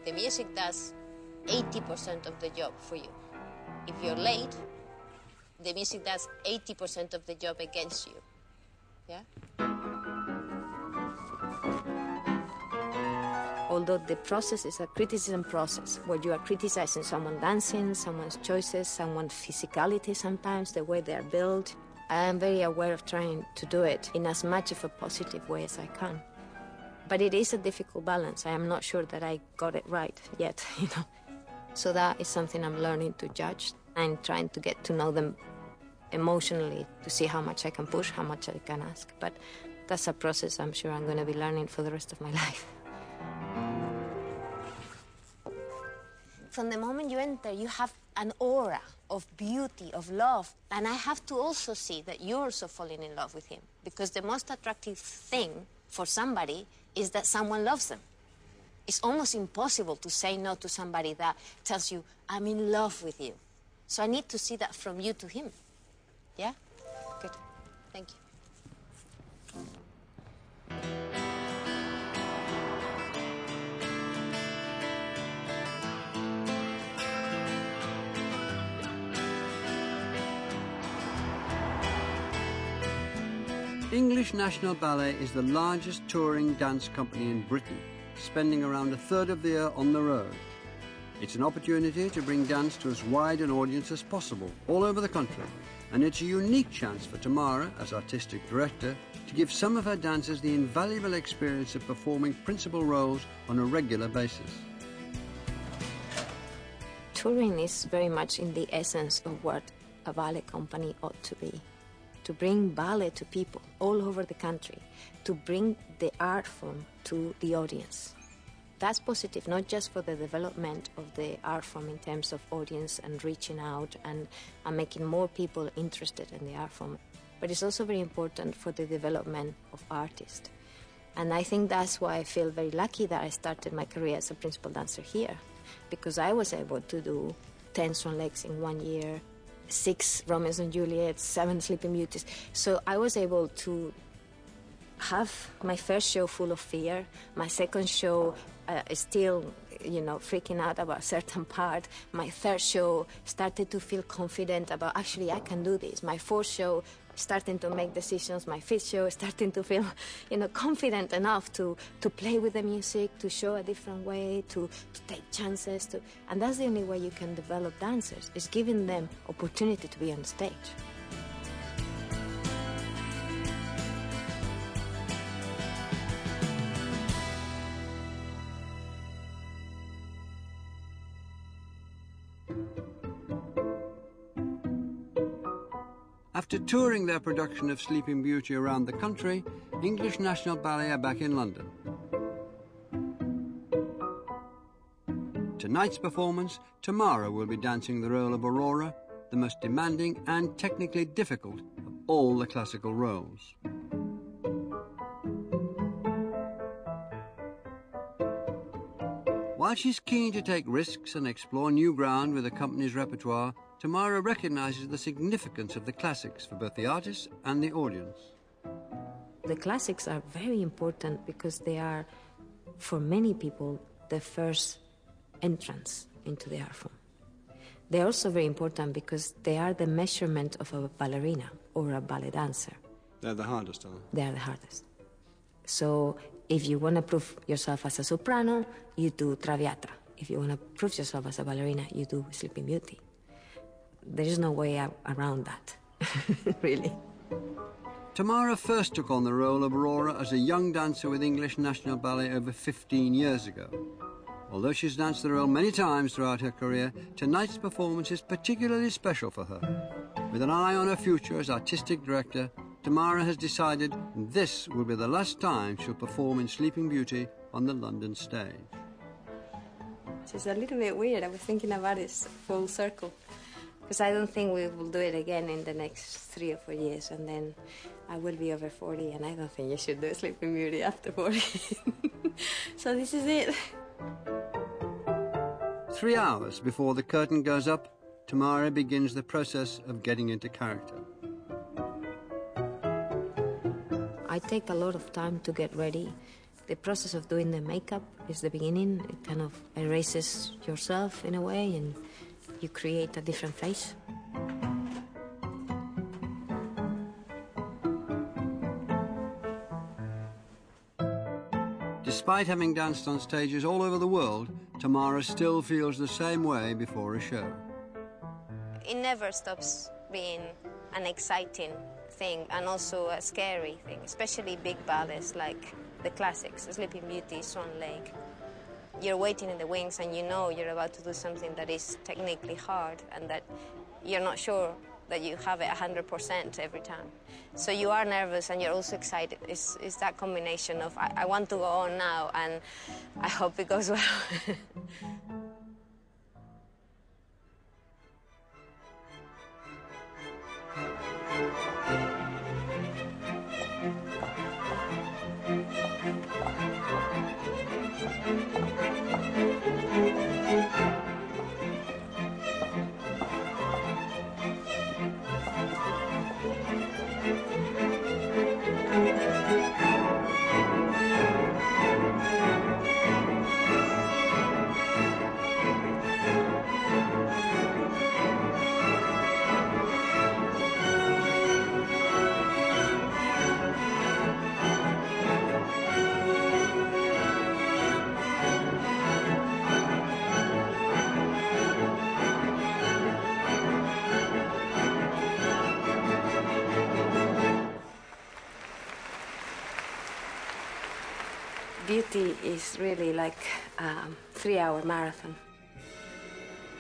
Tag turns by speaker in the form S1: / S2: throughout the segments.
S1: The music does 80% of the job for you. If you're late, the music does 80% of the job against you. Yeah? Although the process is a criticism process, where you are criticizing someone dancing, someone's choices, someone's physicality sometimes, the way they are built, I am very aware of trying to do it in as much of a positive way as I can. But it is a difficult balance. I am not sure that I got it right yet, you know. So that is something I'm learning to judge and trying to get to know them emotionally to see how much I can push, how much I can ask. But that's a process I'm sure I'm going to be learning for the rest of my life. From the moment you enter, you have an aura of beauty, of love. And I have to also see that you're also falling in love with him. Because the most attractive thing for somebody is that someone loves them. It's almost impossible to say no to somebody that tells you, I'm in love with you. So I need to see that from you to him. Yeah? Good. Thank you.
S2: English National Ballet is the largest touring dance company in Britain, spending around a third of the year on the road. It's an opportunity to bring dance to as wide an audience as possible, all over the country, and it's a unique chance for Tamara, as artistic director, to give some of her dancers the invaluable experience of performing principal roles on a regular basis.
S1: Touring is very much in the essence of what a ballet company ought to be. To bring ballet to people all over the country, to bring the art form to the audience. That's positive, not just for the development of the art form in terms of audience and reaching out and making more people interested in the art form, but it's also very important for the development of artists. And I think that's why I feel very lucky that I started my career as a principal dancer here, because I was able to do 10 Swan Lakes in 1 year, 6 Romeos and Juliets, 7 Sleeping Beauties. So I was able to have my first show full of fear, my second show still, you know, freaking out about a certain part. My third show started to feel confident about, actually, I can do this. My fourth show, starting to make decisions. My fifth show, starting to feel, you know, confident enough to play with the music, to show a different way, to take chances. And that's the only way you can develop dancers, is giving them opportunity to be on stage.
S2: After touring their production of Sleeping Beauty around the country, English National Ballet are back in London. Tonight's performance, Tamara will be dancing the role of Aurora, the most demanding and technically difficult of all the classical roles. While she's keen to take risks and explore new ground with the company's repertoire, Tamara recognises the significance of the classics for both the artists and the audience.
S1: The classics are very important because they are, for many people, the first entrance into the art form. They're also very important because they are the measurement of a ballerina or a ballet dancer.
S2: They're the hardest, aren't
S1: they? They are the hardest. So if you want to prove yourself as a soprano, you do Traviata. If you want to prove yourself as a ballerina, you do Sleeping Beauty. There is no way around that, really.
S2: Tamara first took on the role of Aurora as a young dancer with English National Ballet over 15 years ago. Although she's danced the role many times throughout her career, tonight's performance is particularly special for her. With an eye on her future as artistic director, Tamara has decided this will be the last time she'll perform in Sleeping Beauty on the London stage.
S1: It's a little bit weird. I was thinking about this full circle. Because I don't think we will do it again in the next 3 or 4 years, and then I will be over 40, and I don't think you should do Sleeping Beauty after 40. So this is it.
S2: 3 hours before the curtain goes up, Tamara begins the process of getting into character.
S1: I take a lot of time to get ready, The process of doing the makeup is the beginning. It kind of erases yourself in a way, and you create a different face.
S2: Despite having danced on stages all over the world, Tamara still feels the same way before a show.
S1: It never stops being an exciting thing and also a scary thing, especially big ballets like the classics, Sleeping Beauty, Swan Lake. You're waiting in the wings and you know you're about to do something that is technically hard and that you're not sure that you have it 100% every time. So you are nervous and you're also excited. It's that combination of I want to go on now and I hope it goes well. Beauty is really like a 3-hour marathon.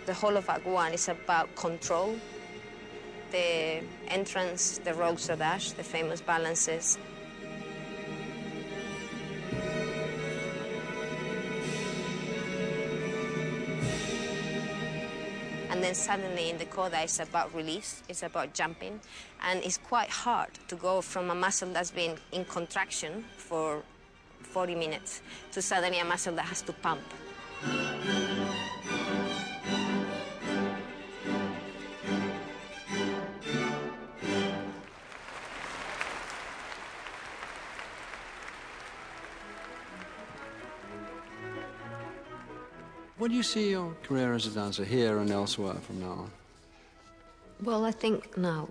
S1: The whole of Act 1 is about control. The entrance, the Rosa dash, the famous balances. And then suddenly in the coda it's about release, it's about jumping. And it's quite hard to go from a muscle that's been in contraction for 40 minutes to suddenly a muscle that has to pump.
S2: What do you see your career as a dancer here and elsewhere from now on?
S1: Well, I think now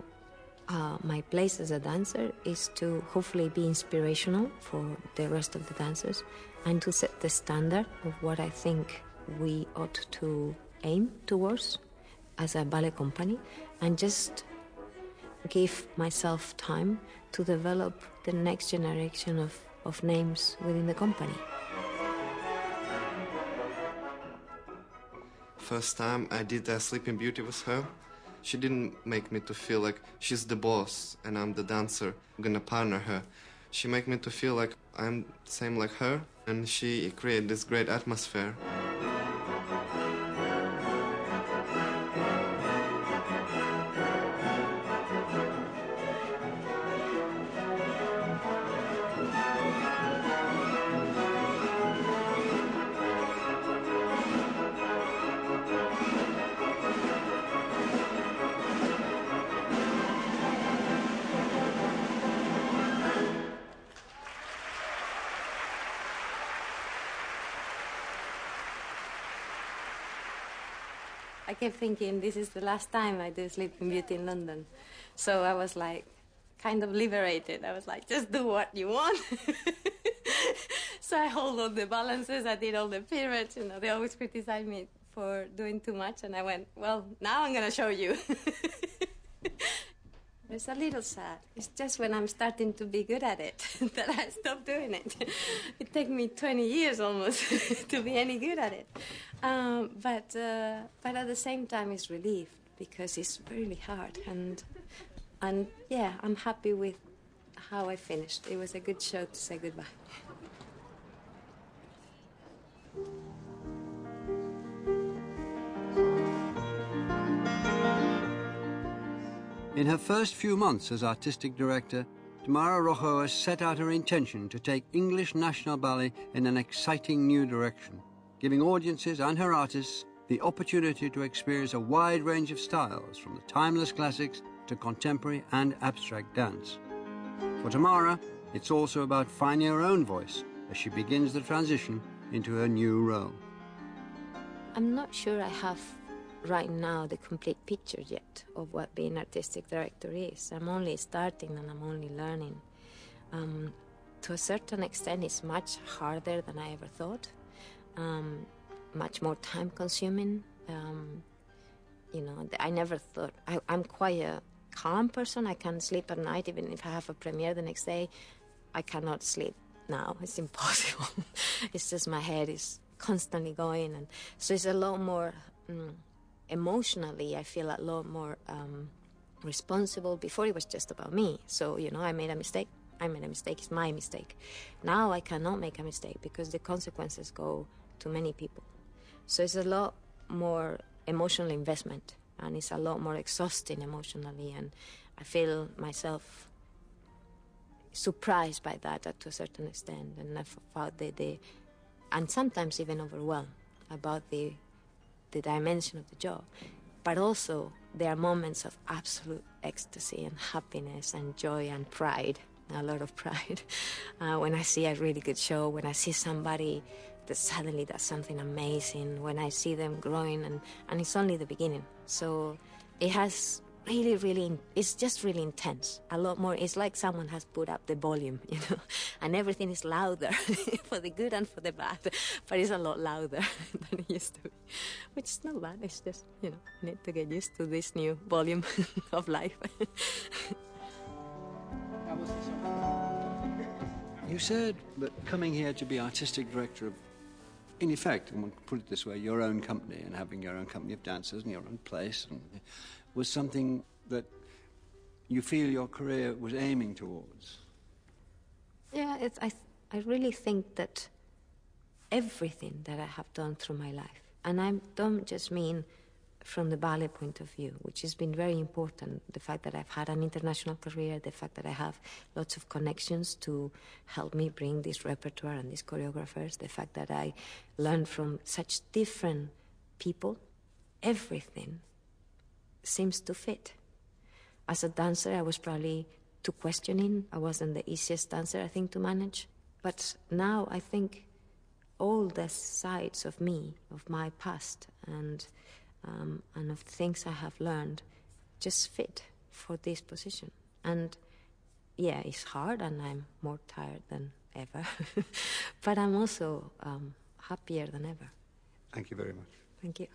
S1: my place as a dancer is to hopefully be inspirational for the rest of the dancers and to set the standard of what I think we ought to aim towards as a ballet company, and just give myself time to develop the next generation of names within the company.
S3: First time I did Sleeping Beauty with her, she didn't make me to feel like she's the boss and I'm the dancer, I'm gonna partner her. She made me to feel like I'm same like her, and she created this great atmosphere.
S1: I kept thinking, this is the last time I do Sleeping Beauty in London. So I was like, kind of liberated. I was like, just do what you want. So I hold all the balances, I did all the pirouettes, you know, they always criticize me for doing too much, and I went, well, now I'm gonna show you. It's a little sad. It's just when I'm starting to be good at it that I stop doing it. It takes me 20 years almost to be any good at it. But at the same time, it's relief because it's really hard. And yeah, I'm happy with how I finished. It was a good show to say goodbye.
S2: In her first few months as artistic director, Tamara Rojo has set out her intention to take English National Ballet in an exciting new direction, giving audiences and her artists the opportunity to experience a wide range of styles, from the timeless classics to contemporary and abstract dance. For Tamara, it's also about finding her own voice as she begins the transition into her new role.
S1: I'm not sure I have right now the complete picture yet of what being artistic director is. I'm only starting and I'm only learning. To a certain extent, it's much harder than I ever thought, much more time consuming. You know, I never thought, I'm quite a calm person. I can sleep at night, even if I have a premiere the next day. I cannot sleep now, it's impossible. It's just my head is constantly going, and so it's a lot more emotionally, I feel a lot more responsible. Before it was just about me, so you know, I made a mistake, it's my mistake. Now I cannot make a mistake because the consequences go to many people. So it's a lot more emotional investment, and it's a lot more exhausting emotionally, and I feel myself surprised by that to a certain extent, and I found and sometimes even overwhelmed about the dimension of the job. But also there are moments of absolute ecstasy and happiness and joy and pride, a lot of pride, when I see a really good show, when I see somebody that suddenly does something amazing, when I see them growing, and it's only the beginning. So it has really, it's just really intense. A lot more, it's like someone has put up the volume, you know, and everything is louder, for the good and for the bad, but it's a lot louder than it used to be, which is not bad. It's just, you know, I need to get used to this new volume of life.
S2: You said that coming here to be artistic director of, in effect, and we'll put it this way, your own company, and having your own company of dancers and your own place, and was something that you feel your career was aiming towards.
S1: Yeah, I really think that everything that I have done through my life, and I don't just mean from the ballet point of view, which has been very important, the fact that I've had an international career, the fact that I have lots of connections to help me bring this repertoire and these choreographers, the fact that I learned from such different people, everything seems to fit. As a dancer, I was probably too questioning. I wasn't the easiest dancer, I think, to manage. But now I think all the sides of me, of my past, and of things I have learned, just fit for this position. And yeah, it's hard, and I'm more tired than ever. But I'm also happier than ever.
S2: Thank you very much.
S1: Thank you.